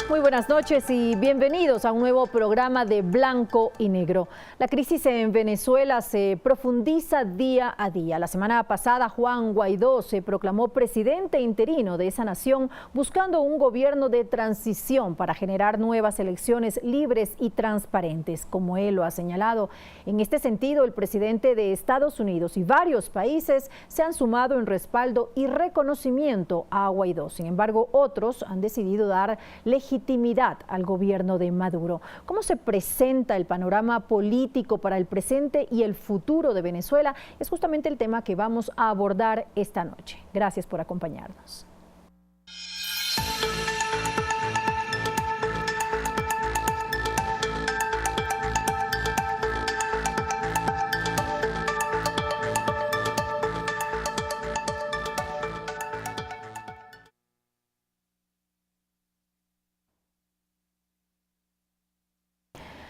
Muy buenas noches y bienvenidos a un nuevo programa de Blanco y Negro. La crisis en Venezuela se profundiza día a día. La semana pasada Juan Guaidó se proclamó presidente interino de esa nación, buscando un gobierno de transición para generar nuevas elecciones libres y transparentes, como él lo ha señalado. En este sentido, el presidente de Estados Unidos y varios países se han sumado en respaldo y reconocimiento a Guaidó. Sin embargo, otros han decidido dar legitimidad al gobierno de Maduro. ¿Cómo se presenta el panorama político para el presente y el futuro de Venezuela? Es justamente el tema que vamos a abordar esta noche. Gracias por acompañarnos.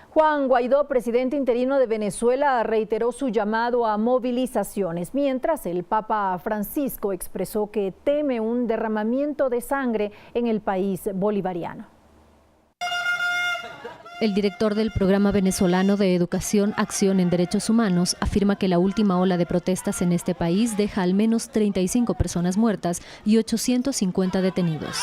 Juan Guaidó, presidente interino de Venezuela, reiteró su llamado a movilizaciones, mientras el Papa Francisco expresó que teme un derramamiento de sangre en el país bolivariano. El director del Programa Venezolano de Educación, Acción en Derechos Humanos afirma que la última ola de protestas en este país deja al menos 35 personas muertas y 850 detenidos.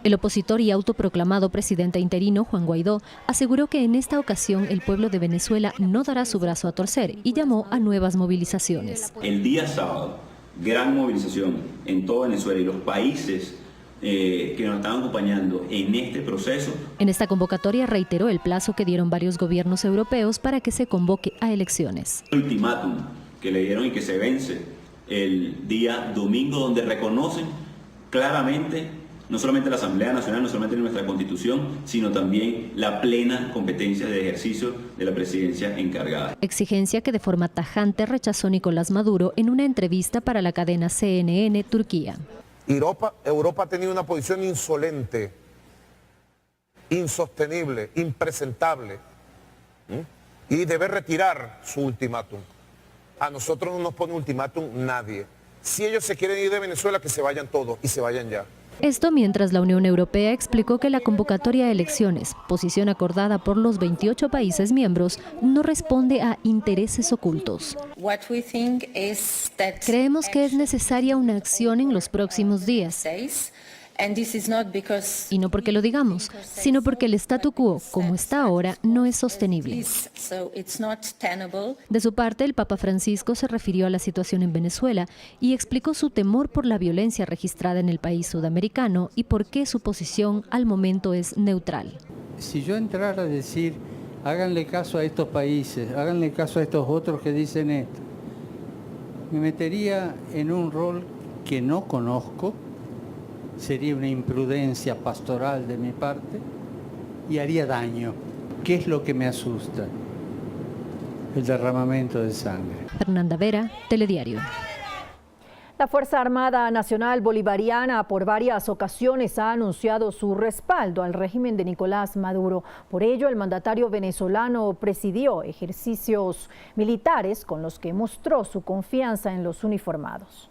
El opositor y autoproclamado presidente interino, Juan Guaidó, aseguró que en esta ocasión el pueblo de Venezuela no dará su brazo a torcer y llamó a nuevas movilizaciones. El día sábado, gran movilización en toda Venezuela y los países que nos están acompañando en este proceso. En esta convocatoria reiteró el plazo que dieron varios gobiernos europeos para que se convoque a elecciones. El ultimátum que le dieron y que se vence el día domingo, donde reconocen claramente no solamente la Asamblea Nacional, no solamente nuestra Constitución, sino también la plena competencia de ejercicio de la presidencia encargada. Exigencia que de forma tajante rechazó Nicolás Maduro en una entrevista para la cadena CNN Turquía. Europa ha tenido una posición insolente, insostenible, impresentable, y debe retirar su ultimátum. A nosotros no nos pone ultimátum nadie. Si ellos se quieren ir de Venezuela, que se vayan todos y se vayan ya. Esto mientras la Unión Europea explicó que la convocatoria a elecciones, posición acordada por los 28 países miembros, no responde a intereses ocultos. Creemos que es necesaria una acción en los próximos días. Y no porque lo digamos, sino porque el statu quo, como está ahora, no es sostenible. De su parte, el Papa Francisco se refirió a la situación en Venezuela y explicó su temor por la violencia registrada en el país sudamericano y por qué su posición al momento es neutral. Si yo entrara a decir, háganle caso a estos países, háganle caso a estos otros que dicen esto, me metería en un rol que no conozco. Sería una imprudencia pastoral de mi parte y haría daño. ¿Qué es lo que me asusta? El derramamiento de sangre. Fernanda Vera, Telediario. La Fuerza Armada Nacional Bolivariana por varias ocasiones ha anunciado su respaldo al régimen de Nicolás Maduro. Por ello, el mandatario venezolano presidió ejercicios militares con los que mostró su confianza en los uniformados.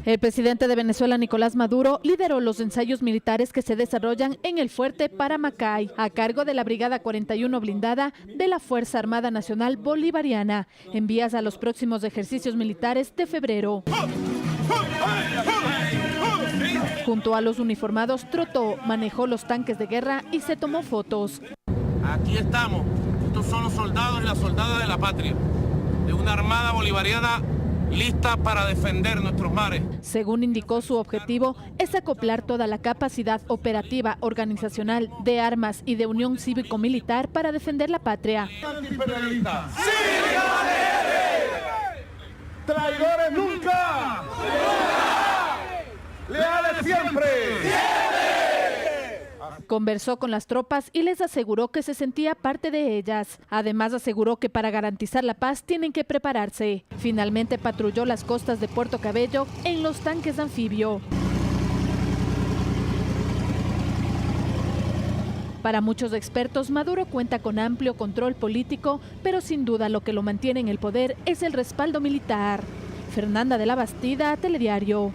El presidente de Venezuela, Nicolás Maduro, lideró los ensayos militares que se desarrollan en el fuerte Paramacay, a cargo de la Brigada 41 blindada de la Fuerza Armada Nacional Bolivariana, en vías a los próximos ejercicios militares de febrero. Junto a los uniformados, trotó, manejó los tanques de guerra y se tomó fotos. Aquí estamos, estos son los soldados y las soldadas de la patria, de una armada bolivariana lista para defender nuestros mares. Según indicó, su objetivo es acoplar toda la capacidad operativa, organizacional, de armas y de unión cívico-militar para defender la patria. ¡Antiimperialistas! ¡Sí, ¡traidores nunca! ¡Leales siempre! Conversó con las tropas y les aseguró que se sentía parte de ellas. Además, aseguró que para garantizar la paz tienen que prepararse. Finalmente patrulló las costas de Puerto Cabello en los tanques de anfibio. Para muchos expertos, Maduro cuenta con amplio control político, pero sin duda lo que lo mantiene en el poder es el respaldo militar. Fernanda de la Bastida, Telediario.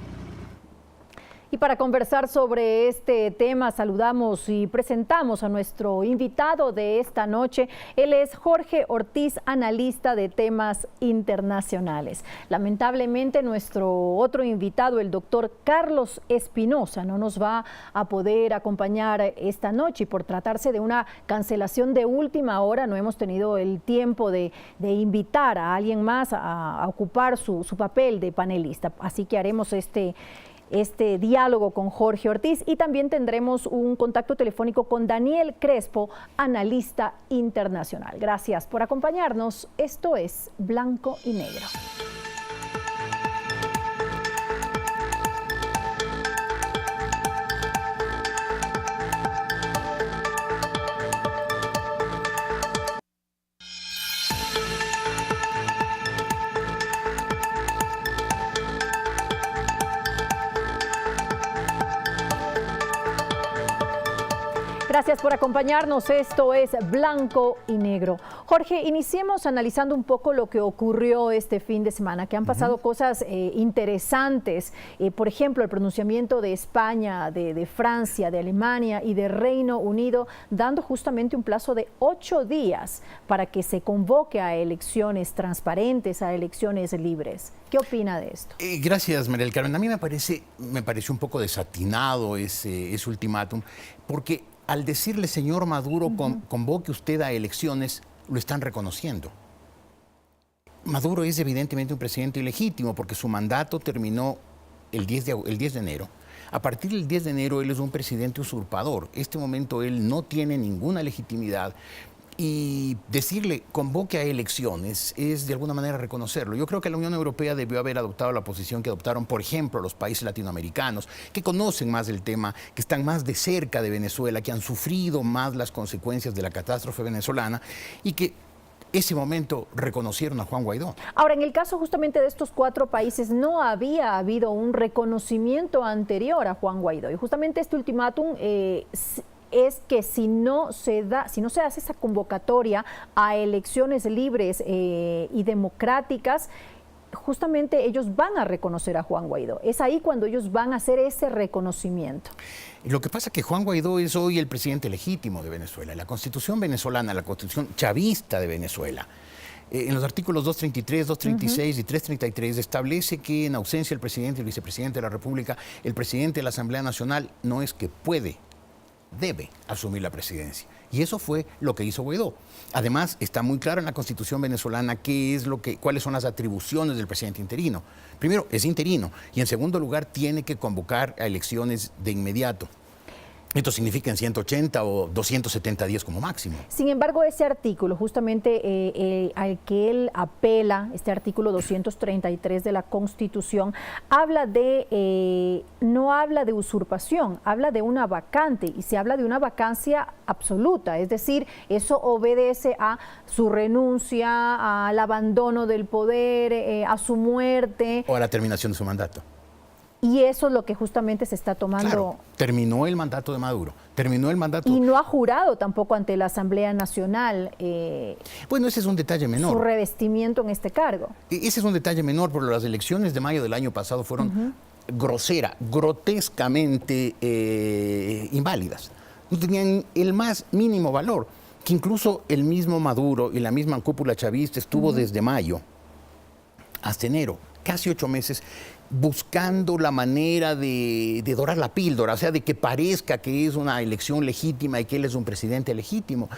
Y para conversar sobre este tema, saludamos y presentamos a nuestro invitado de esta noche. Él es Jorge Ortiz, analista de temas internacionales. Lamentablemente, nuestro otro invitado, el doctor Carlos Espinosa, no nos va a poder acompañar esta noche. Y por tratarse de una cancelación de última hora, no hemos tenido el tiempo de invitar a alguien más a ocupar su papel de panelista. Así que haremos este diálogo con Jorge Ortiz y también tendremos un contacto telefónico con Daniel Crespo, analista internacional. Gracias por acompañarnos. Esto es Blanco y Negro. Gracias por acompañarnos. Esto es Blanco y Negro. Jorge, iniciemos analizando un poco lo que ocurrió este fin de semana, que han pasado cosas interesantes. Por ejemplo, el pronunciamiento de España, de Francia, de Alemania y de Reino Unido, dando justamente un plazo de 8 días para que se convoque a elecciones transparentes, a elecciones libres. ¿Qué opina de esto? Gracias, María del Carmen. A mí me pareció un poco desatinado ese ultimátum, porque al decirle, señor Maduro, convoque usted a elecciones, lo están reconociendo. Maduro es evidentemente un presidente ilegítimo porque su mandato terminó el 10 de enero. A partir del 10 de enero él es un presidente usurpador. En este momento él no tiene ninguna legitimidad. Y decirle convoque a elecciones es de alguna manera reconocerlo. Yo creo que la Unión Europea debió haber adoptado la posición que adoptaron, por ejemplo, los países latinoamericanos, que conocen más del tema, que están más de cerca de Venezuela, que han sufrido más las consecuencias de la catástrofe venezolana y que ese momento reconocieron a Juan Guaidó. Ahora, en el caso justamente de estos 4 países no había habido un reconocimiento anterior a Juan Guaidó y justamente este ultimátum es que si no se hace esa convocatoria a elecciones libres y democráticas, justamente ellos van a reconocer a Juan Guaidó. Es ahí cuando ellos van a hacer ese reconocimiento. Lo que pasa es que Juan Guaidó es hoy el presidente legítimo de Venezuela. La Constitución venezolana, la Constitución chavista de Venezuela, en los artículos 233, 236 y 333 establece que en ausencia del presidente y el vicepresidente de la República, el presidente de la Asamblea Nacional no es que puede, debe asumir la presidencia. Y eso fue lo que hizo Guaidó. Además, está muy claro en la Constitución venezolana cuáles son las atribuciones del presidente interino. Primero, es interino. Y en segundo lugar, tiene que convocar a elecciones de inmediato. Esto significa en 180 o 270 días como máximo. Sin embargo, ese artículo, justamente al que él apela, este artículo 233 de la Constitución, no habla de usurpación, habla de una vacante y se habla de una vacancia absoluta, es decir, eso obedece a su renuncia, al abandono del poder, a su muerte. O a la terminación de su mandato. Y eso es lo que justamente se está tomando. Claro, terminó el mandato de Maduro, terminó el mandato. Y no ha jurado tampoco ante la Asamblea Nacional. Bueno, ese es un detalle menor. Su revestimiento en este cargo. Ese es un detalle menor, porque las elecciones de mayo del año pasado fueron grotescamente inválidas. No tenían el más mínimo valor, que incluso el mismo Maduro y la misma cúpula chavista estuvo desde mayo hasta enero, casi 8 meses, buscando la manera de dorar la píldora, o sea, de que parezca que es una elección legítima y que él es un presidente legítimo.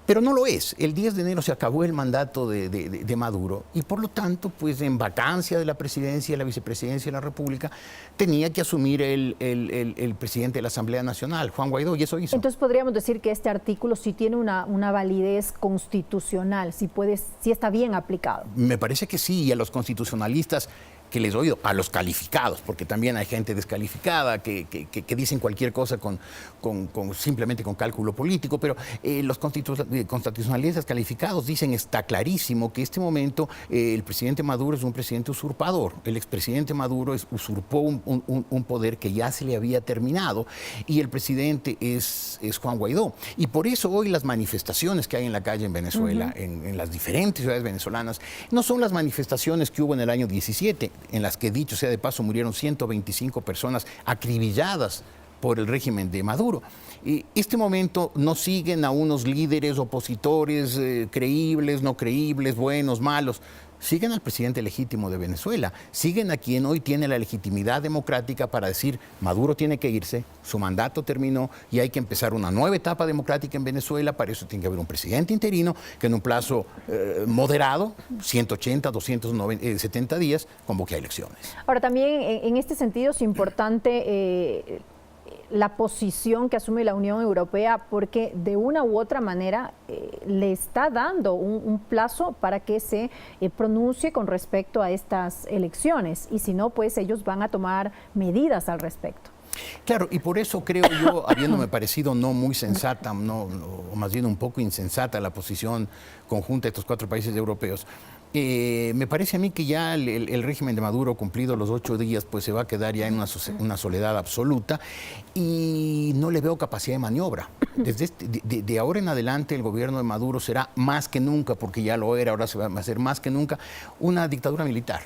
Pero no lo es. El 10 de enero se acabó el mandato de Maduro y por lo tanto, pues en vacancia de la presidencia y la vicepresidencia de la República, tenía que asumir el presidente de la Asamblea Nacional, Juan Guaidó, y eso hizo. Entonces podríamos decir que este artículo sí tiene una validez constitucional, sí está bien aplicado. Me parece que sí, y a los constitucionalistas que les he oído, a los calificados, porque también hay gente descalificada que dicen cualquier cosa simplemente con cálculo político, pero los constitucionalistas calificados dicen, está clarísimo que en este momento el presidente Maduro es un presidente usurpador. El expresidente Maduro usurpó un poder que ya se le había terminado y el presidente es Juan Guaidó. Y por eso hoy las manifestaciones que hay en la calle en Venezuela, en las diferentes ciudades venezolanas, no son las manifestaciones que hubo en el año 17, en las que, dicho sea de paso, murieron 125 personas acribilladas por el régimen de Maduro. Este momento no siguen a unos líderes opositores creíbles, no creíbles, buenos, malos. Siguen al presidente legítimo de Venezuela, siguen a quien hoy tiene la legitimidad democrática para decir Maduro tiene que irse, su mandato terminó y hay que empezar una nueva etapa democrática en Venezuela. Para eso tiene que haber un presidente interino que en un plazo moderado, 180, 270 días, convoque a elecciones. Ahora también en este sentido es importante la posición que asume la Unión Europea, porque de una u otra manera le está dando un plazo para que se pronuncie con respecto a estas elecciones, y si no, pues ellos van a tomar medidas al respecto. Claro, y por eso creo yo, habiéndome parecido no muy sensata, o más bien un poco insensata la posición conjunta de estos 4 países europeos, me parece a mí que ya el régimen de Maduro, cumplido los 8 días, pues se va a quedar ya en una soledad absoluta y no le veo capacidad de maniobra. De ahora en adelante el gobierno de Maduro será más que nunca, porque ya lo era, ahora se va a hacer más que nunca, una dictadura militar.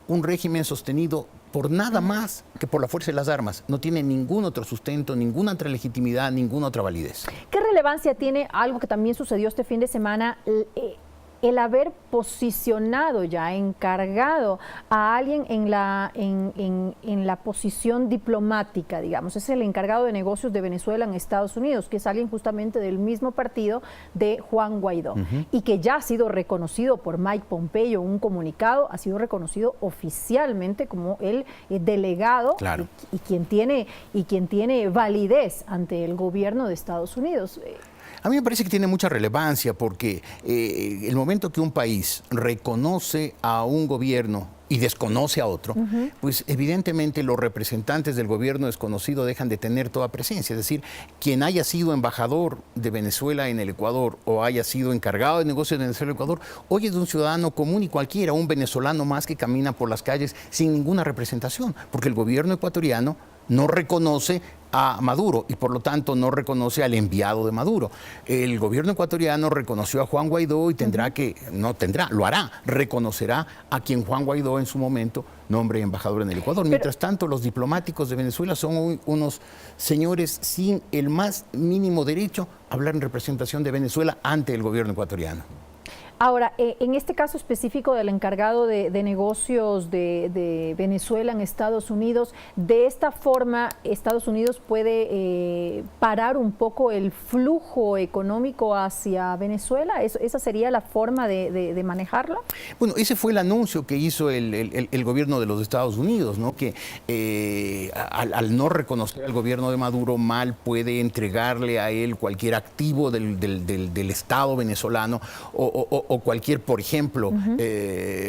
Un régimen sostenido por nada más que por la fuerza de las armas. No tiene ningún otro sustento, ninguna otra legitimidad, ninguna otra validez. ¿Qué relevancia tiene algo que también sucedió este fin de semana? El haber posicionado ya, encargado a alguien en la posición diplomática, digamos, es el encargado de negocios de Venezuela en Estados Unidos, que es alguien justamente del mismo partido de Juan Guaidó, y que ya ha sido reconocido por Mike Pompeo, un comunicado, ha sido reconocido oficialmente como el delegado, claro, y quien tiene validez ante el gobierno de Estados Unidos. A mí me parece que tiene mucha relevancia porque el momento que un país reconoce a un gobierno y desconoce a otro, pues evidentemente los representantes del gobierno desconocido dejan de tener toda presencia. Es decir, quien haya sido embajador de Venezuela en el Ecuador o haya sido encargado de negocios de Venezuela en el Ecuador, hoy es un ciudadano común y cualquiera, un venezolano más que camina por las calles sin ninguna representación, porque el gobierno ecuatoriano no reconoce a Maduro y por lo tanto no reconoce al enviado de Maduro. El gobierno ecuatoriano reconoció a Juan Guaidó y lo hará, reconocerá a quien Juan Guaidó en su momento nombre embajador en el Ecuador. Mientras tanto, los diplomáticos de Venezuela son unos señores sin el más mínimo derecho a hablar en representación de Venezuela ante el gobierno ecuatoriano. Ahora, en este caso específico del encargado de negocios de Venezuela en Estados Unidos, de esta forma Estados Unidos puede parar un poco el flujo económico hacia Venezuela. ¿Esa sería la forma de manejarla? Bueno, ese fue el anuncio que hizo el gobierno de los Estados Unidos, ¿no? Que al no reconocer al gobierno de Maduro, mal puede entregarle a él cualquier activo del Estado venezolano o cualquier, por ejemplo,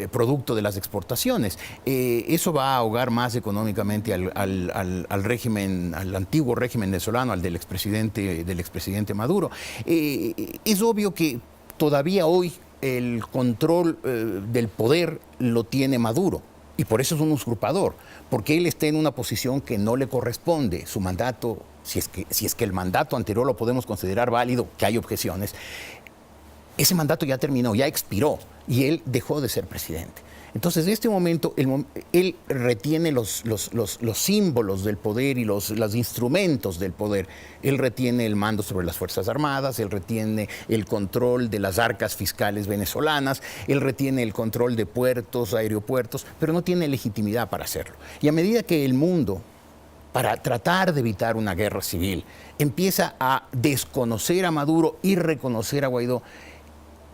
producto de las exportaciones. Eso va a ahogar más económicamente al régimen, al antiguo régimen venezolano, al del expresidente Maduro. Es obvio que todavía hoy el control del poder lo tiene Maduro. Y por eso es un usurpador, porque él está en una posición que no le corresponde. Su mandato, si es que el mandato anterior lo podemos considerar válido, que hay objeciones, ese mandato ya terminó, ya expiró y él dejó de ser presidente. Entonces, en este momento, él retiene los símbolos del poder y los instrumentos del poder. Él retiene el mando sobre las Fuerzas Armadas, él retiene el control de las arcas fiscales venezolanas, él retiene el control de puertos, aeropuertos, pero no tiene legitimidad para hacerlo. Y a medida que el mundo, para tratar de evitar una guerra civil, empieza a desconocer a Maduro y reconocer a Guaidó,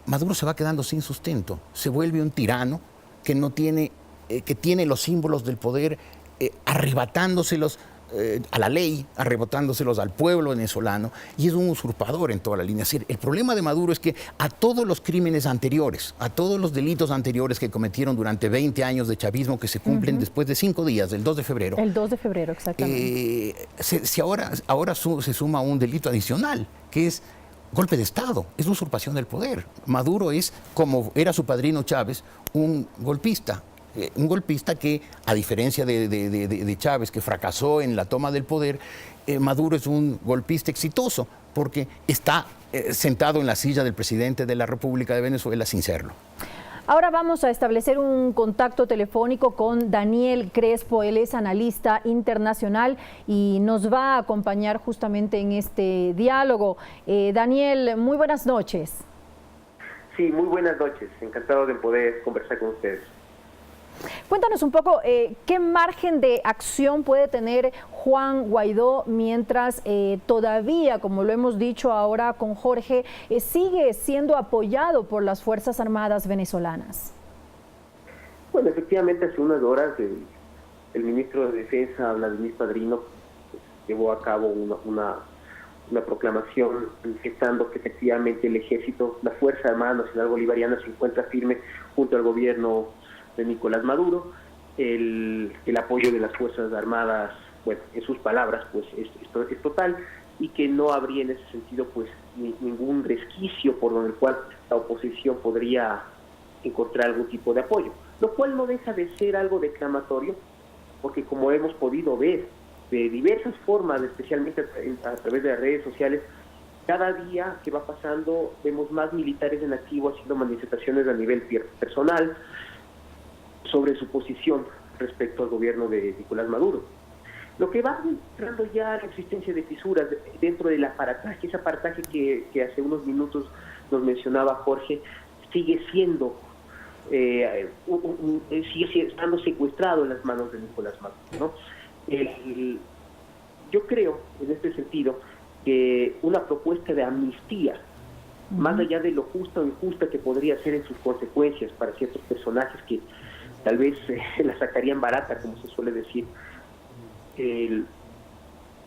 Maduro se va quedando sin sustento, se vuelve un tirano que tiene los símbolos del poder arrebatándoselos a la ley, arrebotándoselos al pueblo venezolano, y es un usurpador en toda la línea. Es decir, el problema de Maduro es que a todos los crímenes anteriores, a todos los delitos anteriores que cometieron durante 20 años de chavismo, que se cumplen después de 5 días, del 2 de febrero. El 2 de febrero, exactamente. Ahora se suma un delito adicional, que es golpe de Estado, es usurpación del poder. Maduro es, como era su padrino Chávez, un golpista que, a diferencia de Chávez, que fracasó en la toma del poder, Maduro es un golpista exitoso, porque está sentado en la silla del presidente de la República de Venezuela sin serlo. Ahora vamos a establecer un contacto telefónico con Daniel Crespo. Él es analista internacional y nos va a acompañar justamente en este diálogo. Daniel, muy buenas noches. Sí, muy buenas noches. Encantado de poder conversar con ustedes. Cuéntanos un poco qué margen de acción puede tener Juan Guaidó mientras todavía, como lo hemos dicho ahora con Jorge, sigue siendo apoyado por las Fuerzas Armadas venezolanas. Bueno, efectivamente hace unas horas el ministro de Defensa, Vladimir Padrino, llevó a cabo una proclamación manifestando que efectivamente el ejército, la Fuerza Armada Nacional Bolivariana se encuentra firme junto al gobierno de Nicolás Maduro. El apoyo de las Fuerzas Armadas, bueno, en sus palabras, pues es total, y que no habría en ese sentido pues ningún resquicio por el cual la oposición podría encontrar algún tipo de apoyo, lo cual no deja de ser algo declamatorio, porque como hemos podido ver de diversas formas, especialmente a través de las redes sociales, cada día que va pasando vemos más militares en activo haciendo manifestaciones a nivel personal sobre su posición respecto al gobierno de Nicolás Maduro. Lo que va mostrando ya la existencia de fisuras dentro del aparataje, ese aparataje que hace unos minutos nos mencionaba Jorge, sigue siendo, sigue estando secuestrado en las manos de Nicolás Maduro, ¿no? Yo creo, en este sentido, que una propuesta de amnistía, más allá de lo justa o injusta que podría ser en sus consecuencias para ciertos personajes que tal vez la sacarían barata, como se suele decir,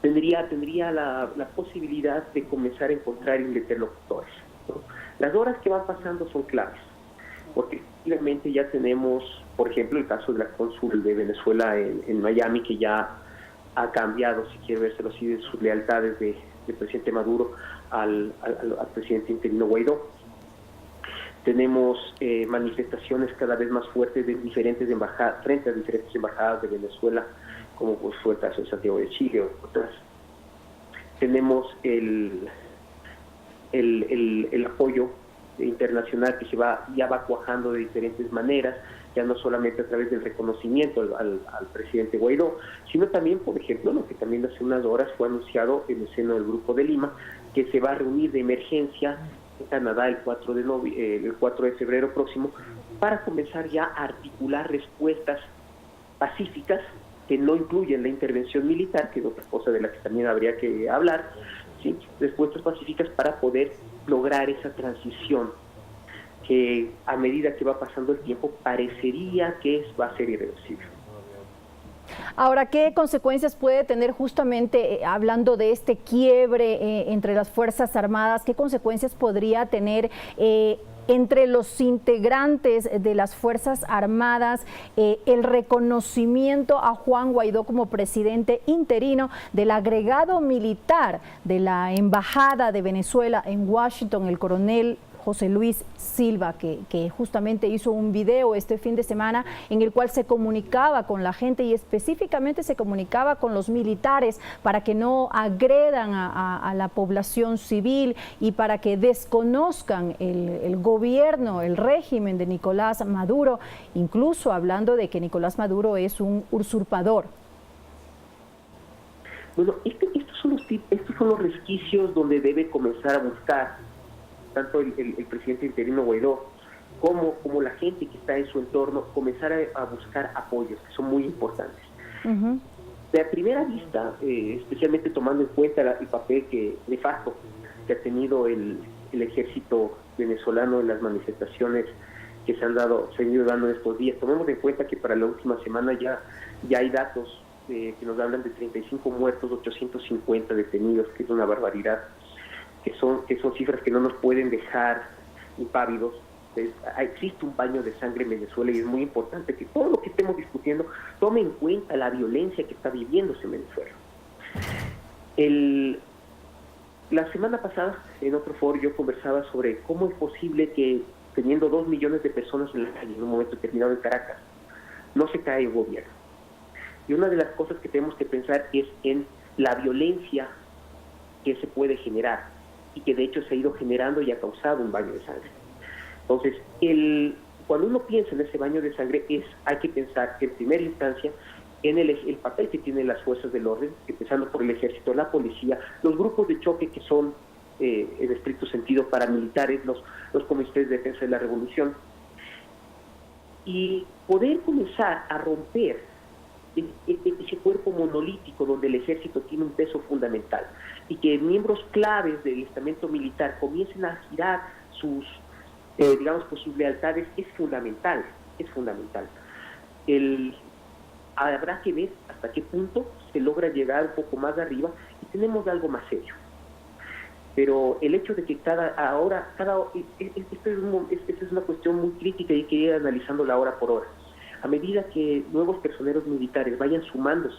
tendría la posibilidad de comenzar a encontrar interlocutores, ¿no? Las horas que van pasando son claves, porque efectivamente ya tenemos, por ejemplo, el caso de la cónsul de Venezuela en Miami, que ya ha cambiado, si quiere vérselo así, de sus lealtades del presidente Maduro al presidente interino Guaidó. Tenemos manifestaciones cada vez más fuertes de diferentes embajadas, frente a diferentes embajadas de Venezuela, como pues fue el caso de Santiago de Chile o otras. Tenemos el apoyo internacional que ya va cuajando de diferentes maneras, ya no solamente a través del reconocimiento al presidente Guaidó, sino también, por ejemplo, lo que también hace unas horas fue anunciado en el seno del Grupo de Lima, que se va a reunir de emergencia en Canadá el 4 de febrero próximo, para comenzar ya a articular respuestas pacíficas que no incluyen la intervención militar, que es otra cosa de la que también habría que hablar, ¿sí? Respuestas pacíficas para poder lograr esa transición que a medida que va pasando el tiempo parecería que va a ser irreversible. Ahora, ¿qué consecuencias puede tener justamente, hablando de este quiebre entre las Fuerzas Armadas, qué consecuencias podría tener entre los integrantes de las Fuerzas Armadas el reconocimiento a Juan Guaidó como presidente interino del agregado militar de la Embajada de Venezuela en Washington, el coronel José Luis Silva, que justamente hizo un video este fin de semana en el cual se comunicaba con la gente y específicamente se comunicaba con los militares para que no agredan a la población civil y para que desconozcan el gobierno, el régimen de Nicolás Maduro, incluso hablando de que Nicolás Maduro es un usurpador. Bueno, estos son los resquicios donde debe comenzar a buscar tanto el presidente interino Guaidó como la gente que está en su entorno, comenzar a buscar apoyos, que son muy importantes. De a primera vista, especialmente tomando en cuenta el papel nefasto que ha tenido el ejército venezolano en las manifestaciones que se han ido dando en estos días. Tomemos en cuenta que para la última semana ya hay datos que nos hablan de 35 muertos, 850 detenidos, que es una barbaridad, que son cifras que no nos pueden dejar impávidos. Existe un baño de sangre en Venezuela y es muy importante que todo lo que estemos discutiendo tome en cuenta la violencia que está viviéndose en Venezuela. La semana pasada, en otro foro, yo conversaba sobre cómo es posible que, teniendo 2 millones de personas en la calle en un momento determinado en Caracas, no se cae el gobierno. Y una de las cosas que tenemos que pensar es en la violencia que se puede generar y que de hecho se ha ido generando y ha causado un baño de sangre. Entonces, cuando uno piensa en ese baño de sangre, hay que pensar en primera instancia en el papel que tienen las fuerzas del orden, empezando por el ejército, la policía, los grupos de choque que son, en estricto sentido, paramilitares, los comités de defensa de la revolución, y poder comenzar a romper ese cuerpo monolítico donde el ejército tiene un peso fundamental y que miembros claves del estamento militar comiencen a girar sus lealtades, es fundamental. Habrá que ver hasta qué punto se logra llegar un poco más arriba y tenemos algo más serio. Pero el hecho de que esta es una cuestión muy crítica y hay que ir analizándola hora por hora. A medida que nuevos personeros militares vayan sumándose,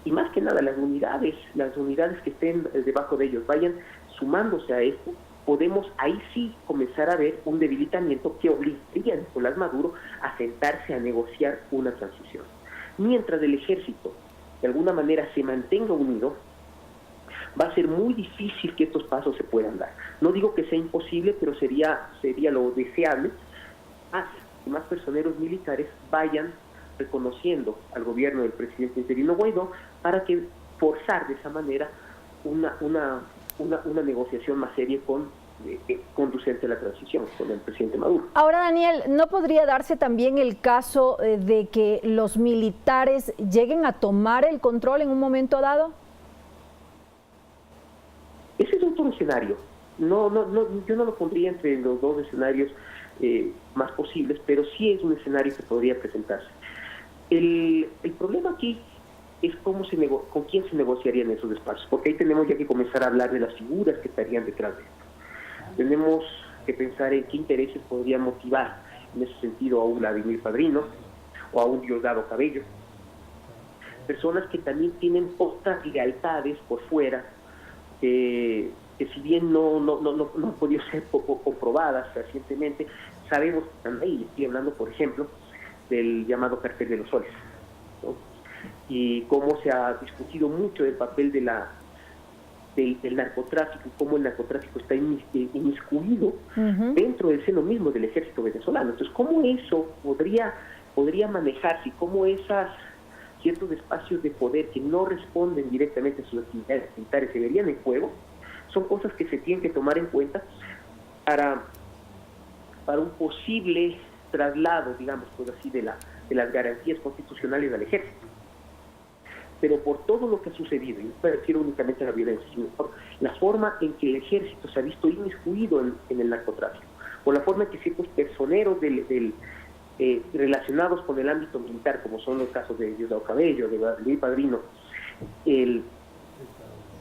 y más que nada las unidades que estén debajo de ellos vayan sumándose a esto, podemos ahí sí comenzar a ver un debilitamiento que obligaría a Nicolás Maduro a sentarse a negociar una transición. Mientras el ejército de alguna manera se mantenga unido, va a ser muy difícil que estos pasos se puedan dar. No digo que sea imposible, pero sería lo deseable que más personeros militares vayan reconociendo al gobierno del presidente interino Guaidó para que forzar de esa manera una negociación más seria conducente a la transición con el presidente Maduro. Ahora, Daniel, ¿no podría darse también el caso de que los militares lleguen a tomar el control en un momento dado? Ese es otro escenario. Yo no lo pondría entre los dos escenarios más posibles, pero sí es un escenario que podría presentarse. El problema aquí es con quién se negociarían esos espacios, porque ahí tenemos ya que comenzar a hablar de las figuras que estarían detrás de esto. Tenemos que pensar en qué intereses podrían motivar en ese sentido a un Vladimir Padrino o a un Diosdado Cabello, personas que también tienen otras lealtades por fuera, que si bien no han podido ser poco comprobadas recientemente, sabemos que están ahí. Estoy hablando, por ejemplo, del llamado Cartel de los Soles, ¿no? Y cómo se ha discutido mucho del papel del narcotráfico, cómo el narcotráfico está inmiscuido dentro del seno mismo del ejército venezolano. Entonces, cómo eso podría manejarse y cómo ciertos espacios de poder que no responden directamente a sus actividades militares se verían en juego, son cosas que se tienen que tomar en cuenta para un posible traslado, digamos, pues así, de las garantías constitucionales al ejército. Pero por todo lo que ha sucedido, y no me refiero únicamente a la violencia, sino por la forma en que el ejército se ha visto inmiscuido en el narcotráfico, por la forma en que ciertos personeros relacionados con el ámbito militar, como son los casos de Diosdado Cabello, de Vladimir Padrino,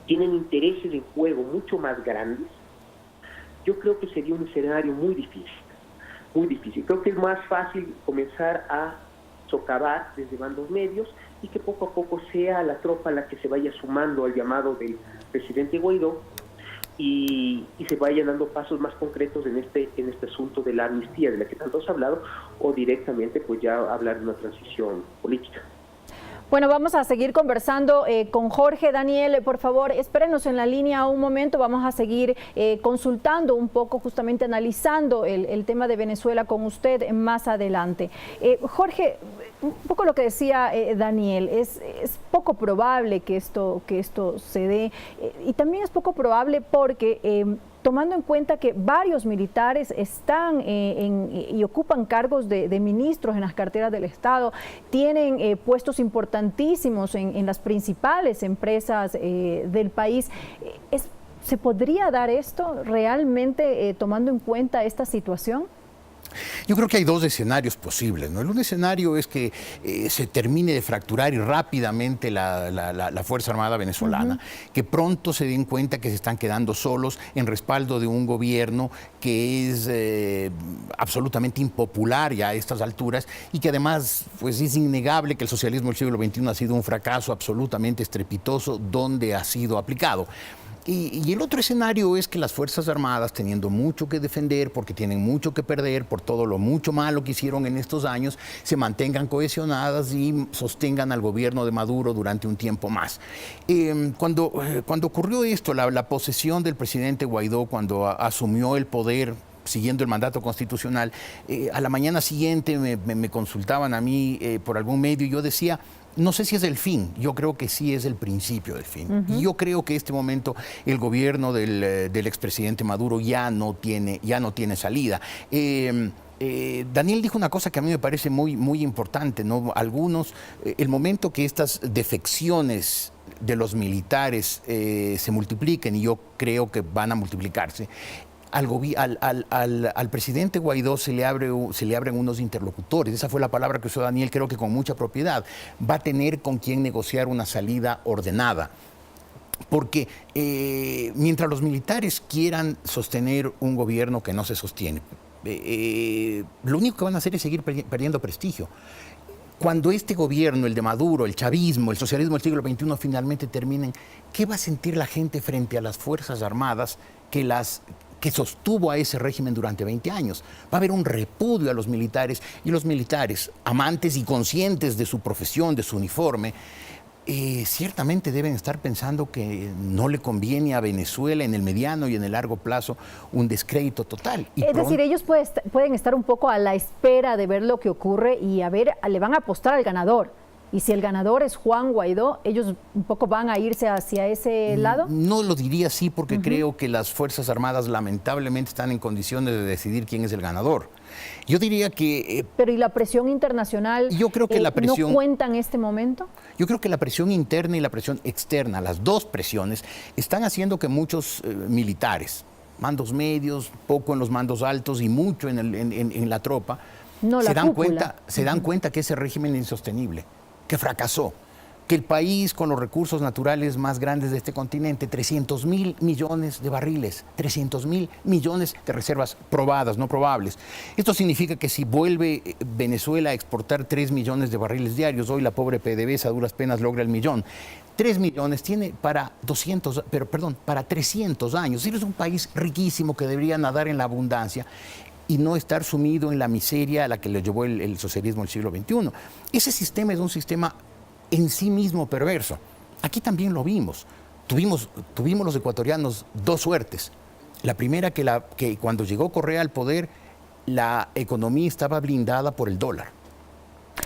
tienen intereses en juego mucho más grandes. Yo creo que sería un escenario muy difícil, muy difícil. Creo que es más fácil comenzar a socavar desde bandos medios y que poco a poco sea la tropa la que se vaya sumando al llamado del presidente Guaidó y se vayan dando pasos más concretos en este asunto de la amnistía de la que tanto se ha hablado, o directamente pues ya hablar de una transición política. Bueno, vamos a seguir conversando con Jorge. Daniel, por favor, espérenos en la línea un momento. Vamos a seguir consultando un poco, justamente analizando el tema de Venezuela con usted más adelante. Jorge, un poco lo que decía Daniel, es poco probable que esto se dé, y también es poco probable porque tomando en cuenta que varios militares están y ocupan cargos de ministros en las carteras del Estado, tienen puestos importantísimos en las principales empresas del país. ¿Se podría dar esto realmente tomando en cuenta esta situación? Yo creo que hay dos escenarios posibles, ¿no? El un escenario es que se termine de fracturar y rápidamente la Fuerza Armada venezolana, que pronto se den cuenta que se están quedando solos en respaldo de un gobierno que es absolutamente impopular ya a estas alturas y que además pues, es innegable que el socialismo del siglo XXI ha sido un fracaso absolutamente estrepitoso donde ha sido aplicado. Y el otro escenario es que las Fuerzas Armadas, teniendo mucho que defender, porque tienen mucho que perder por todo lo mucho malo que hicieron en estos años, se mantengan cohesionadas y sostengan al gobierno de Maduro durante un tiempo más. Cuando ocurrió esto, la posesión del presidente Guaidó, cuando asumió el poder, siguiendo el mandato constitucional, a la mañana siguiente me consultaban a mí por algún medio y yo decía, no sé si es el fin, yo creo que sí es el principio del fin. Y yo creo que en este momento el gobierno del expresidente Maduro ya no tiene salida. Daniel dijo una cosa que a mí me parece muy importante, ¿no? El momento que estas defecciones de los militares se multipliquen, y yo creo que van a multiplicarse, al presidente Guaidó se le abren unos interlocutores. Esa fue la palabra que usó Daniel, creo que con mucha propiedad. Va a tener con quien negociar una salida ordenada. Porque mientras los militares quieran sostener un gobierno que no se sostiene, lo único que van a hacer es seguir perdiendo prestigio. Cuando este gobierno, el de Maduro, el chavismo, el socialismo del siglo XXI finalmente terminen, ¿qué va a sentir la gente frente a las Fuerzas Armadas que sostuvo a ese régimen durante 20 años? Va a haber un repudio a los militares, y los militares, amantes y conscientes de su profesión, de su uniforme, ciertamente deben estar pensando que no le conviene a Venezuela en el mediano y en el largo plazo un descrédito total. Es decir, ellos pueden estar un poco a la espera de ver lo que ocurre y le van a apostar al ganador. Y si el ganador es Juan Guaidó, ¿ellos un poco van a irse hacia ese lado? No lo diría así, porque creo que las Fuerzas Armadas lamentablemente están en condiciones de decidir quién es el ganador. Yo diría que... Pero ¿y la presión internacional yo creo que la presión, no cuenta en este momento? Yo creo que la presión interna y la presión externa, las dos presiones, están haciendo que muchos militares, mandos medios, poco en los mandos altos y mucho en la tropa, se dan cuenta que ese régimen es insostenible, que fracasó, que el país con los recursos naturales más grandes de este continente, 300.000 millones de barriles, 300.000 millones de reservas probadas, no probables. Esto significa que si vuelve Venezuela a exportar 3 millones de barriles diarios, hoy la pobre PDVSA a duras penas logra el millón. 3 millones tiene para 300 años. Es un país riquísimo que debería nadar en la abundancia y no estar sumido en la miseria a la que le llevó el socialismo del siglo XXI. Ese sistema es un sistema en sí mismo perverso. Aquí también lo vimos. Tuvimos los ecuatorianos dos suertes. La primera, que cuando llegó Correa al poder, la economía estaba blindada por el dólar.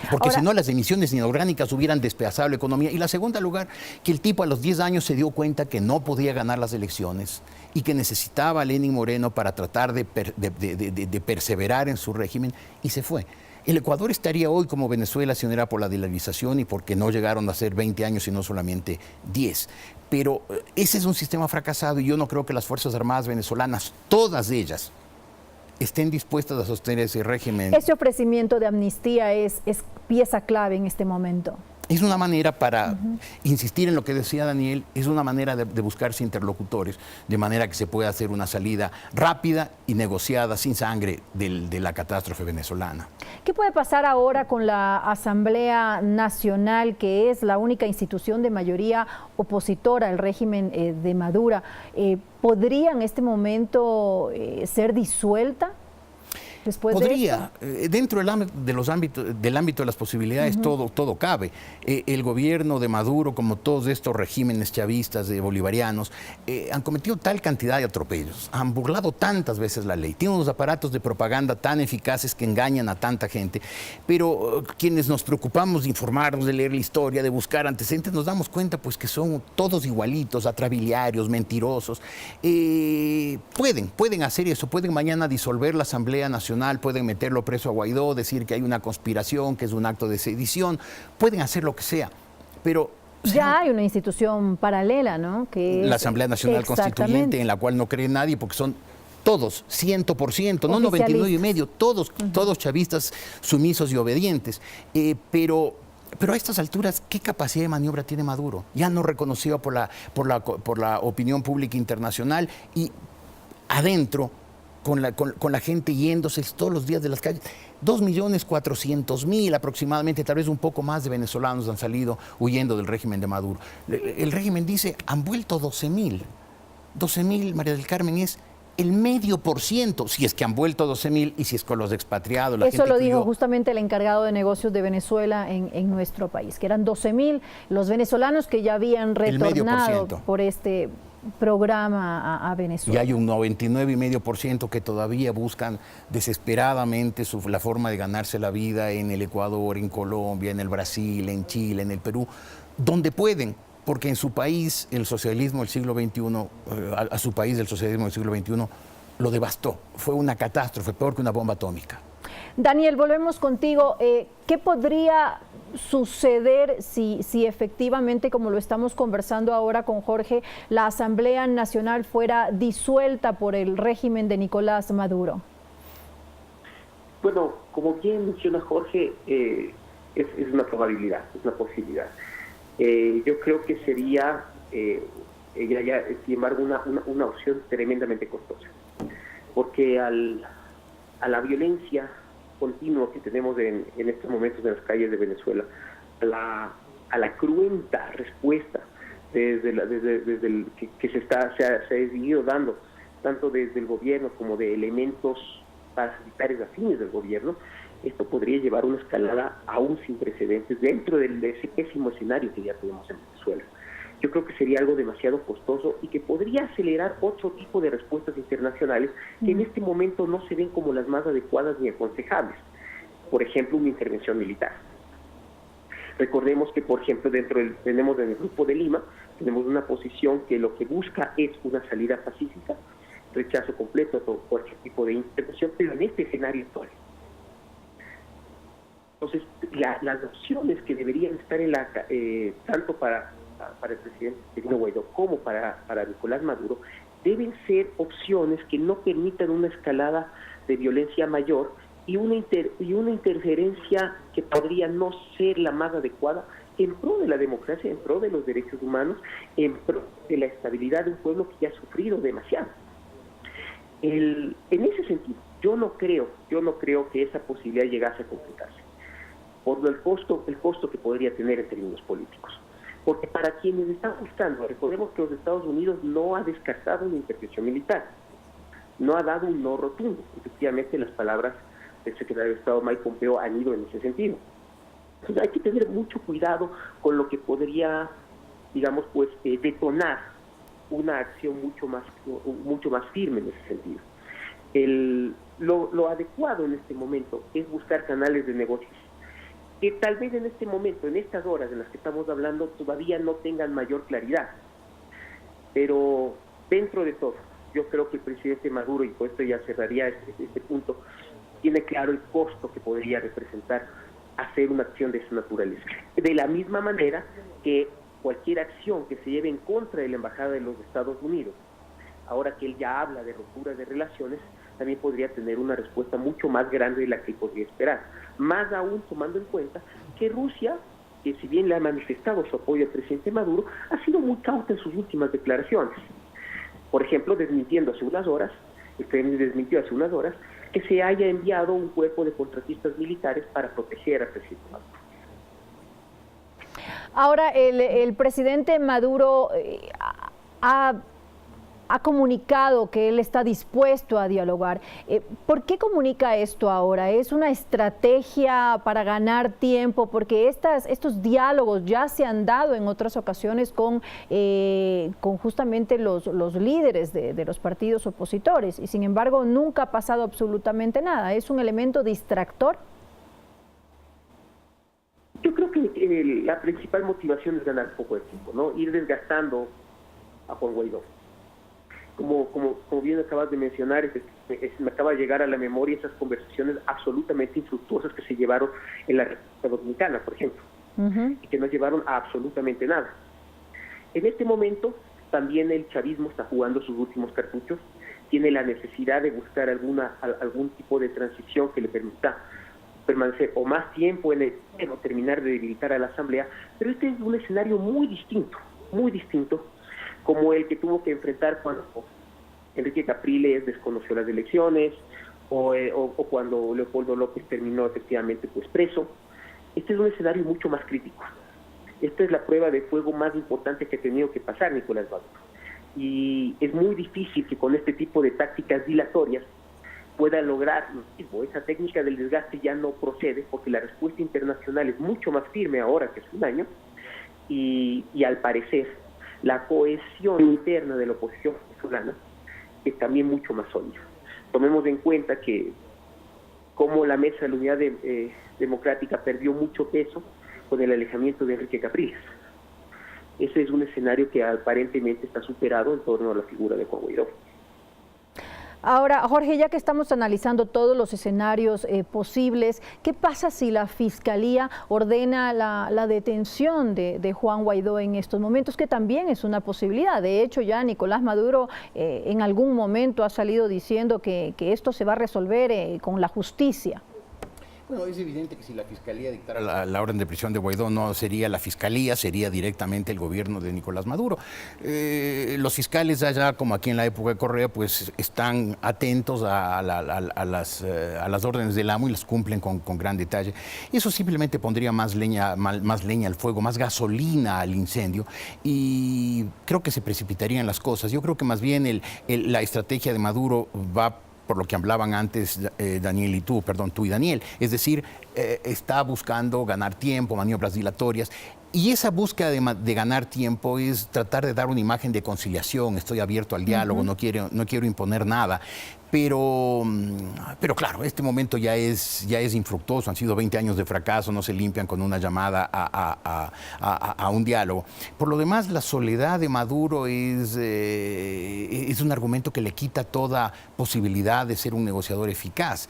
Porque si no, las emisiones inorgánicas hubieran despedazado la economía. Y la segunda lugar, que el tipo a los 10 años se dio cuenta que no podía ganar las elecciones y que necesitaba a Lenín Moreno para tratar de perseverar en su régimen, y se fue. El Ecuador estaría hoy como Venezuela si no era por la dolarización y porque no llegaron a ser 20 años, sino solamente 10. Pero ese es un sistema fracasado y yo no creo que las Fuerzas Armadas venezolanas, todas ellas, estén dispuestas a sostener ese régimen. Ese ofrecimiento de amnistía es pieza clave en este momento. Es una manera para insistir en lo que decía Daniel, es una manera de buscarse interlocutores, de manera que se pueda hacer una salida rápida y negociada, sin sangre, de la catástrofe venezolana. ¿Qué puede pasar ahora con la Asamblea Nacional, que es la única institución de mayoría opositora al régimen de Maduro? ¿Podría en este momento ser disuelta? Podría, dentro del ámbito de las posibilidades, todo cabe. El gobierno de Maduro, como todos estos regímenes chavistas bolivarianos, han cometido tal cantidad de atropellos, han burlado tantas veces la ley, tienen unos aparatos de propaganda tan eficaces que engañan a tanta gente, pero quienes nos preocupamos de informarnos, de leer la historia, de buscar antecedentes, nos damos cuenta pues que son todos igualitos, atrabiliarios, mentirosos. Pueden hacer eso, pueden mañana disolver la Asamblea Nacional, pueden meterlo preso a Guaidó, decir que hay una conspiración, que es un acto de sedición, pueden hacer lo que sea, pero... Ya hay una institución paralela, ¿no? Que la Asamblea Nacional Constituyente, en la cual no cree nadie porque son todos, 100%, no 99,5%, todos chavistas sumisos y obedientes. Pero a estas alturas, ¿qué capacidad de maniobra tiene Maduro? Ya no reconocido por la opinión pública internacional y adentro, con la gente yéndose todos los días de las calles. 2.400.000 aproximadamente, tal vez un poco más de venezolanos han salido huyendo del régimen de Maduro. El régimen dice, han vuelto 12.000. 12.000, María del Carmen, es el 0,5%, si es que han vuelto 12.000 y si es con los expatriados. Eso lo dijo justamente el encargado de negocios de Venezuela en nuestro país, que eran 12.000 los venezolanos que ya habían retornado por este programa a Venezuela. Y hay un 99,5% que todavía buscan desesperadamente la forma de ganarse la vida en el Ecuador, en Colombia, en el Brasil, en Chile, en el Perú, donde pueden, porque en su país el socialismo del siglo XXI, a su país el socialismo del siglo XXI lo devastó. Fue una catástrofe, peor que una bomba atómica. Daniel, volvemos contigo. ¿Qué podría suceder si efectivamente, como lo estamos conversando ahora con Jorge, la Asamblea Nacional fuera disuelta por el régimen de Nicolás Maduro? Bueno, como bien menciona Jorge, es una probabilidad, es una posibilidad. Yo creo que sería, sin embargo, una opción tremendamente costosa, porque a la violencia continua que tenemos en estos momentos en las calles de Venezuela, a la cruenta respuesta que se ha seguido dando, tanto desde el gobierno como de elementos paramilitares afines del gobierno, esto podría llevar a una escalada aún sin precedentes dentro de ese pésimo escenario que ya tenemos en Venezuela. Yo creo que sería algo demasiado costoso y que podría acelerar otro tipo de respuestas internacionales que en este momento no se ven como las más adecuadas ni aconsejables. Por ejemplo, una intervención militar. Recordemos que, por ejemplo, tenemos en el Grupo de Lima, tenemos una posición que lo que busca es una salida pacífica, rechazo completo a todo cualquier tipo de intervención, pero en este escenario actual. Entonces, las opciones que deberían estar tanto para el presidente Guaidó como para Nicolás Maduro deben ser opciones que no permitan una escalada de violencia mayor y una interferencia que podría no ser la más adecuada en pro de la democracia, en pro de los derechos humanos, en pro de la estabilidad de un pueblo que ya ha sufrido demasiado. En ese sentido, yo no creo que esa posibilidad llegase a concretarse por el costo que podría tener en términos políticos. Porque para quienes están buscando, recordemos que los Estados Unidos no ha descartado una intervención militar, no ha dado un no rotundo. Efectivamente, las palabras del secretario de Estado Mike Pompeo han ido en ese sentido. Entonces hay que tener mucho cuidado con lo que podría, digamos, detonar una acción mucho más firme en ese sentido. Lo adecuado en este momento es buscar canales de negocios que tal vez en este momento, en estas horas en las que estamos hablando, todavía no tengan mayor claridad. Pero dentro de todo, yo creo que el presidente Maduro, y por esto ya cerraría este punto, tiene claro el costo que podría representar hacer una acción de esa naturaleza. De la misma manera que cualquier acción que se lleve en contra de la Embajada de los Estados Unidos, ahora que él ya habla de ruptura de relaciones, también podría tener una respuesta mucho más grande de la que podría esperar. Más aún tomando en cuenta que Rusia, que si bien le ha manifestado su apoyo al presidente Maduro, ha sido muy cauta en sus últimas declaraciones. Por ejemplo, el Kremlin desmintió hace unas horas que se haya enviado un cuerpo de contratistas militares para proteger al presidente Maduro. Ahora, el presidente Maduro ha comunicado que él está dispuesto a dialogar. ¿Por qué comunica esto ahora? ¿Es una estrategia para ganar tiempo? Porque estos diálogos ya se han dado en otras ocasiones con justamente los líderes de los partidos opositores y sin embargo nunca ha pasado absolutamente nada. ¿Es un elemento distractor? Yo creo que la principal motivación es ganar poco de tiempo, ¿no? Ir desgastando a Juan Guaidó. Como bien acabas de mencionar, me acaba de llegar a la memoria esas conversaciones absolutamente infructuosas que se llevaron en la República Dominicana, por ejemplo, y que no llevaron a absolutamente nada. En este momento, también el chavismo está jugando sus últimos cartuchos. tiene la necesidad de buscar algún tipo de transición que le permita permanecer o más tiempo en el o terminar de debilitar a la Asamblea, pero este es un escenario muy distinto, como el que tuvo que enfrentar cuando Enrique Capriles desconoció las elecciones o cuando Leopoldo López terminó efectivamente pues preso. Este es un escenario mucho más crítico. Esta es la prueba de fuego más importante que ha tenido que pasar Nicolás Maduro. Y es muy difícil que con este tipo de tácticas dilatorias pueda lograr lo mismo. Esa técnica del desgaste ya no procede porque la respuesta internacional es mucho más firme ahora que hace un año y al parecer la cohesión interna de la oposición venezolana es también mucho más sólida. Tomemos en cuenta que como la Mesa de la Unidad Democrática perdió mucho peso con el alejamiento de Enrique Capriles. Ese es un escenario que aparentemente está superado en torno a la figura de Juan Guaidó. Ahora, Jorge, ya que estamos analizando todos los escenarios posibles, ¿qué pasa si la Fiscalía ordena la detención de Juan Guaidó en estos momentos? Que también es una posibilidad. De hecho, ya Nicolás Maduro en algún momento ha salido diciendo que esto se va a resolver con la justicia. Bueno, es evidente que si la Fiscalía dictara la orden de prisión de Guaidó, no sería la Fiscalía, sería directamente el gobierno de Nicolás Maduro. Los fiscales allá, como aquí en la época de Correa, pues están atentos a las órdenes del amo y las cumplen con gran detalle. Eso simplemente pondría más leña al fuego, más gasolina al incendio, y creo que se precipitarían las cosas. Yo creo que más bien la estrategia de Maduro va por lo que hablaban antes Daniel y tú y Daniel, es decir, está buscando ganar tiempo, maniobras dilatorias, y esa búsqueda de ganar tiempo es tratar de dar una imagen de conciliación, estoy abierto al diálogo, no quiero imponer nada. Pero claro, este momento ya es infructuoso, han sido 20 años de fracaso, no se limpian con una llamada a un diálogo. Por lo demás, la soledad de Maduro es un argumento que le quita toda posibilidad de ser un negociador eficaz.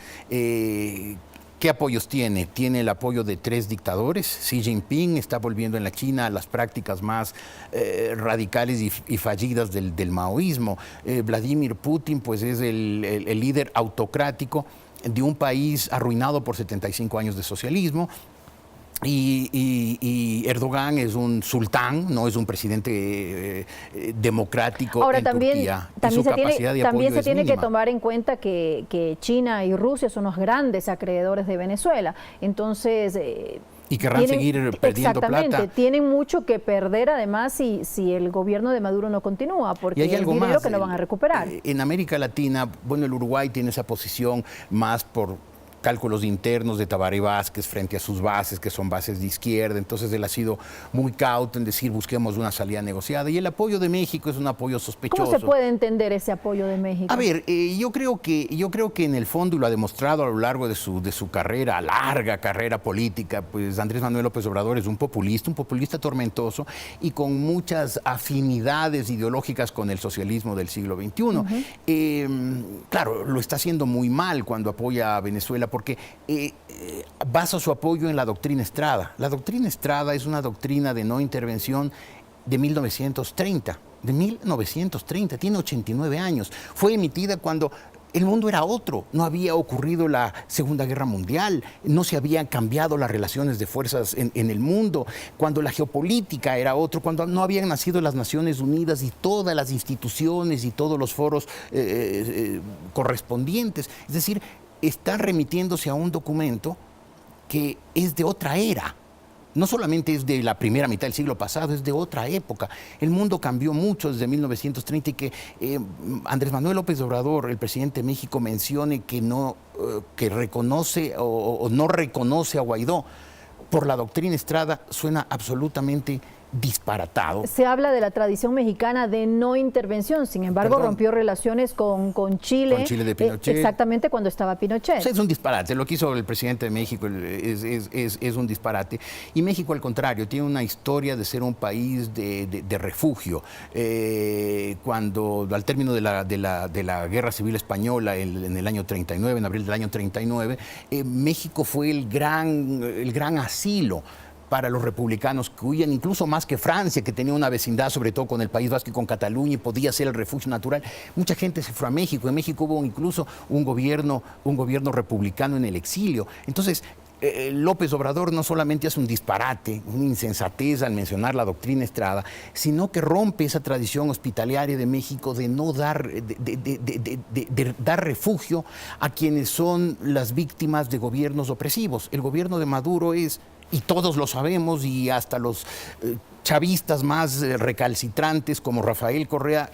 ¿Qué apoyos tiene? Tiene el apoyo de 3 dictadores. Xi Jinping está volviendo en la China a las prácticas más radicales y fallidas del maoísmo. Vladimir Putin pues es el líder autocrático de un país arruinado por 75 años de socialismo. Y Erdogan es un sultán, no es un presidente democrático. Ahora, en también, Turquía. También se tiene que tomar en cuenta que China y Rusia son los grandes acreedores de Venezuela. Entonces... y querrán seguir perdiendo plata. Tienen mucho que perder además si el gobierno de Maduro no continúa, porque hay algo dinero que no van a recuperar. En América Latina, bueno, el Uruguay tiene esa posición más por cálculos internos de Tabaré Vázquez frente a sus bases, que son bases de izquierda. Entonces él ha sido muy cauto en decir busquemos una salida negociada, y el apoyo de México es un apoyo sospechoso. ¿Cómo se puede entender ese apoyo de México? A ver, yo creo que en el fondo, y lo ha demostrado a lo largo de su carrera, larga carrera política, pues Andrés Manuel López Obrador es un populista tormentoso y con muchas afinidades ideológicas con el socialismo del siglo XXI. Claro, lo está haciendo muy mal cuando apoya a Venezuela, porque basa su apoyo en la doctrina Estrada. La doctrina Estrada es una doctrina de no intervención de 1930, tiene 89 años. Fue emitida cuando el mundo era otro, no había ocurrido la Segunda Guerra Mundial, no se habían cambiado las relaciones de fuerzas en el mundo, cuando la geopolítica era otro, cuando no habían nacido las Naciones Unidas y todas las instituciones y todos los foros correspondientes. Es decir, está remitiéndose a un documento que es de otra era. No solamente es de la primera mitad del siglo pasado, es de otra época. El mundo cambió mucho desde 1930 y que Andrés Manuel López Obrador, el presidente de México, mencione que reconoce o no reconoce a Guaidó por la doctrina Estrada suena absolutamente disparatado. Se habla de la tradición mexicana de no intervención, sin embargo rompió relaciones con Chile. Con Chile de Pinochet. Exactamente cuando estaba Pinochet. O sea, es un disparate, lo que hizo el presidente de México es un disparate. Y México, al contrario, tiene una historia de ser un país de refugio. Cuando al término de la Guerra Civil Española en el año 39, en abril del año 39, México fue el gran asilo para los republicanos que huían, incluso más que Francia, que tenía una vecindad, sobre todo con el País Vasco y con Cataluña, y podía ser el refugio natural. Mucha gente se fue a México. En México hubo incluso un gobierno republicano en el exilio. Entonces, López Obrador no solamente hace un disparate, una insensatez al mencionar la doctrina Estrada, sino que rompe esa tradición hospitalaria de México de no dar, de dar refugio a quienes son las víctimas de gobiernos opresivos. El gobierno de Maduro es, y todos lo sabemos, y hasta los chavistas más recalcitrantes como Rafael Correa,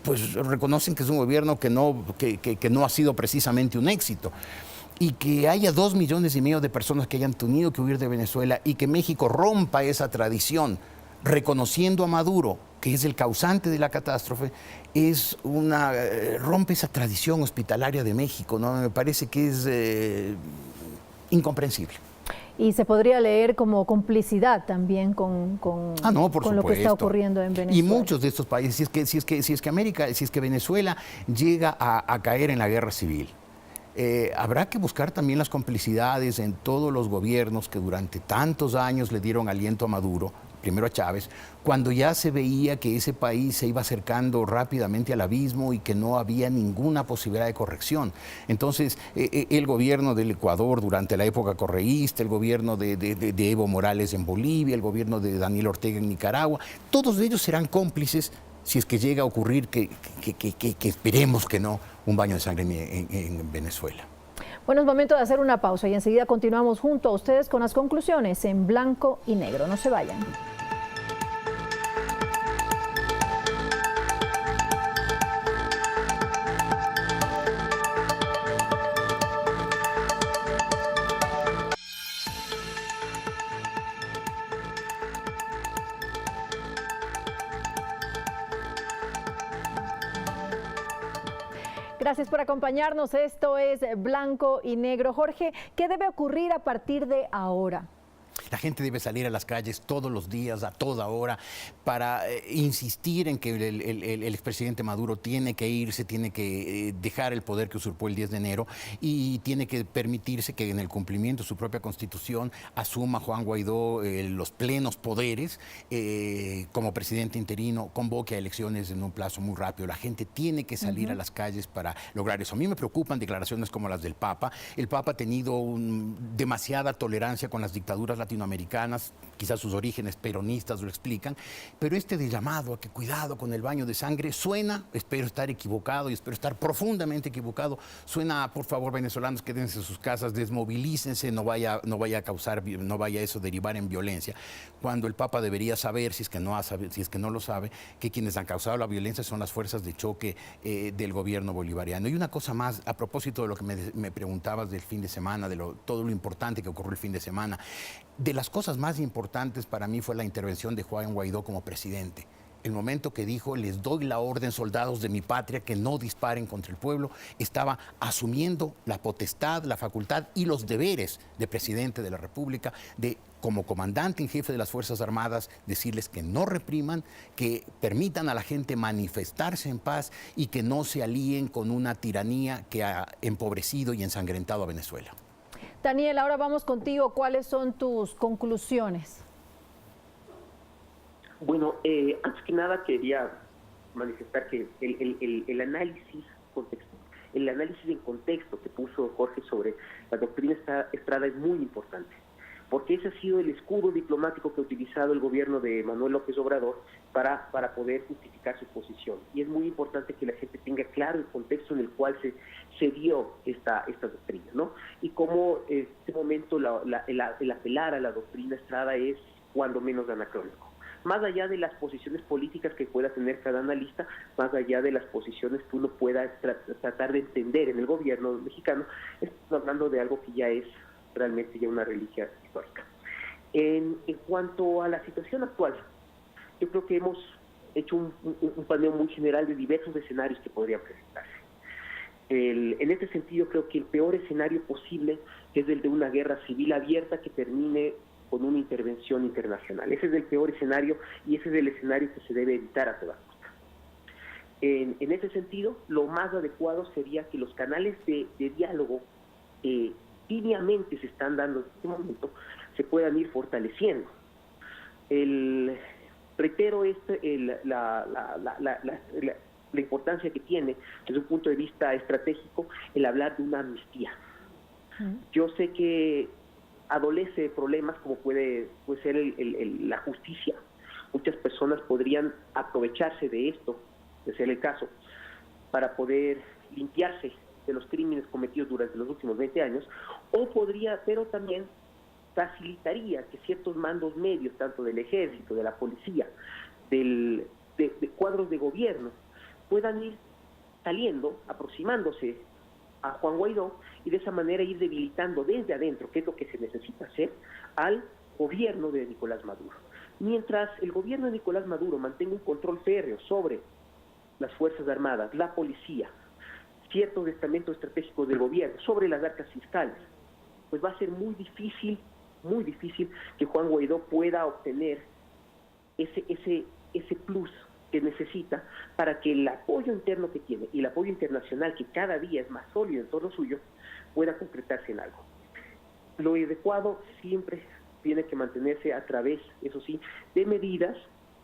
pues reconocen que es un gobierno que no ha sido precisamente un éxito. Y que haya 2,5 millones de personas que hayan tenido que huir de Venezuela y que México rompa esa tradición, reconociendo a Maduro, que es el causante de la catástrofe, rompe esa tradición hospitalaria de México, ¿no? Me parece que es incomprensible. Y se podría leer como complicidad también con lo que está ocurriendo en Venezuela. Y muchos de estos países, si es que Venezuela llega a caer en la guerra civil, habrá que buscar también las complicidades en todos los gobiernos que durante tantos años le dieron aliento a Maduro, primero a Chávez, cuando ya se veía que ese país se iba acercando rápidamente al abismo y que no había ninguna posibilidad de corrección. Entonces, el gobierno del Ecuador durante la época correísta, el gobierno de Evo Morales en Bolivia, el gobierno de Daniel Ortega en Nicaragua, todos ellos serán cómplices si es que llega a ocurrir, que esperemos que no, un baño de sangre en Venezuela. Bueno, es momento de hacer una pausa y enseguida continuamos junto a ustedes con las conclusiones en Blanco y Negro. No se vayan. Gracias por acompañarnos. Esto es Blanco y Negro. Jorge, ¿qué debe ocurrir a partir de ahora? La gente debe salir a las calles todos los días, a toda hora, para insistir en que el expresidente Maduro tiene que irse, tiene que dejar el poder que usurpó el 10 de enero y tiene que permitirse que en el cumplimiento de su propia constitución asuma Juan Guaidó los plenos poderes como presidente interino, convoque a elecciones en un plazo muy rápido. La gente tiene que salir a las calles para lograr eso. A mí me preocupan declaraciones como las del Papa. El Papa ha tenido demasiada tolerancia con las dictaduras latinoamericanas, quizás sus orígenes peronistas lo explican, pero de llamado a que cuidado con el baño de sangre suena, espero estar equivocado y espero estar profundamente equivocado, suena, por favor, venezolanos, quédense en sus casas, desmovilícense, no vaya eso a derivar en violencia, cuando el Papa debería saber, si es que no lo sabe, que quienes han causado la violencia son las fuerzas de choque del gobierno bolivariano. Y una cosa más, a propósito de lo que me preguntabas del fin de semana, todo lo importante que ocurrió el fin de semana, de las cosas más importantes para mí fue la intervención de Juan Guaidó como presidente. El momento que dijo, les doy la orden, soldados de mi patria, que no disparen contra el pueblo, estaba asumiendo la potestad, la facultad y los deberes de presidente de la República, de como comandante en jefe de las Fuerzas Armadas, decirles que no repriman, que permitan a la gente manifestarse en paz y que no se alíen con una tiranía que ha empobrecido y ensangrentado a Venezuela. Daniel, ahora vamos contigo. ¿Cuáles son tus conclusiones? Bueno, antes que nada quería manifestar que el análisis en contexto que puso Jorge sobre la doctrina Estrada es muy importante, porque ese ha sido el escudo diplomático que ha utilizado el gobierno de Manuel López Obrador para poder justificar su posición. Y es muy importante que la gente tenga claro el contexto en el cual se dio esta doctrina, ¿no? Y cómo en este momento el apelar a la doctrina Estrada es cuando menos anacrónico. Más allá de las posiciones políticas que pueda tener cada analista, más allá de las posiciones que uno pueda tratar de entender en el gobierno mexicano, estamos hablando de algo que ya es realmente ya una reliquia histórica. En cuanto a la situación actual, yo creo que hemos hecho un paneo muy general de diversos escenarios que podrían presentarse. En este sentido, creo que el peor escenario posible es el de una guerra civil abierta que termine con una intervención internacional. Ese es el peor escenario y ese es el escenario que se debe evitar a toda costa. En ese sentido, lo más adecuado sería que los canales de diálogo tibiamente se están dando en este momento se puedan ir fortaleciendo. Reitero la importancia que tiene desde un punto de vista estratégico el hablar de una amnistía. Yo sé que adolece de problemas como puede ser la justicia. Muchas personas podrían aprovecharse de esto, de ser el caso, para poder limpiarse de los crímenes cometidos durante los últimos 20 años, pero también facilitaría que ciertos mandos medios, tanto del ejército, de la policía, de cuadros de gobierno, puedan ir saliendo, aproximándose a Juan Guaidó y de esa manera ir debilitando desde adentro, que es lo que se necesita hacer, al gobierno de Nicolás Maduro. Mientras el gobierno de Nicolás Maduro mantenga un control férreo sobre las Fuerzas Armadas, la policía, ciertos estamentos estratégicos del gobierno, sobre las arcas fiscales, pues va a ser muy difícil que Juan Guaidó pueda obtener ese plus que necesita para que el apoyo interno que tiene y el apoyo internacional, que cada día es más sólido en torno suyo, pueda concretarse en algo. Lo adecuado siempre tiene que mantenerse a través, eso sí, de medidas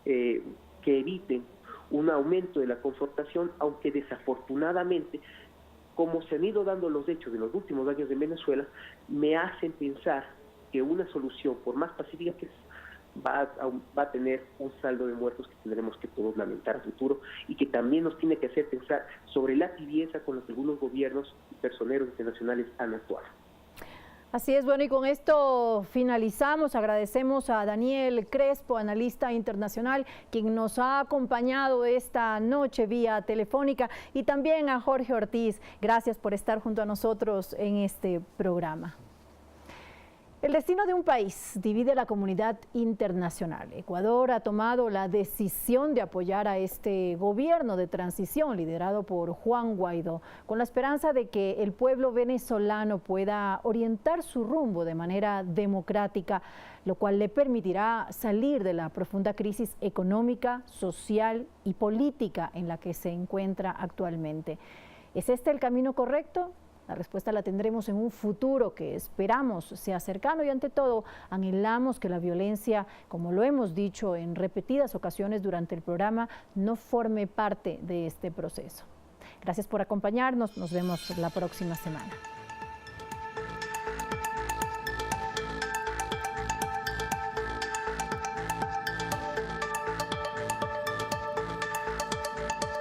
que eviten un aumento de la confrontación, aunque desafortunadamente, como se han ido dando los hechos de los últimos años de Venezuela, me hacen pensar que una solución, por más pacífica que va a tener un saldo de muertos que tendremos que todos lamentar a futuro y que también nos tiene que hacer pensar sobre la tibieza con la que algunos gobiernos y personeros internacionales han actuado. Así es, bueno, y con esto finalizamos. Agradecemos a Daniel Crespo, analista internacional, quien nos ha acompañado esta noche vía telefónica, y también a Jorge Ortiz. Gracias por estar junto a nosotros en este programa. El destino de un país divide la comunidad internacional. Ecuador ha tomado la decisión de apoyar a este gobierno de transición liderado por Juan Guaidó, con la esperanza de que el pueblo venezolano pueda orientar su rumbo de manera democrática, lo cual le permitirá salir de la profunda crisis económica, social y política en la que se encuentra actualmente. ¿Es este el camino correcto? La respuesta la tendremos en un futuro que esperamos sea cercano, y ante todo anhelamos que la violencia, como lo hemos dicho en repetidas ocasiones durante el programa, no forme parte de este proceso. Gracias por acompañarnos, nos vemos la próxima semana.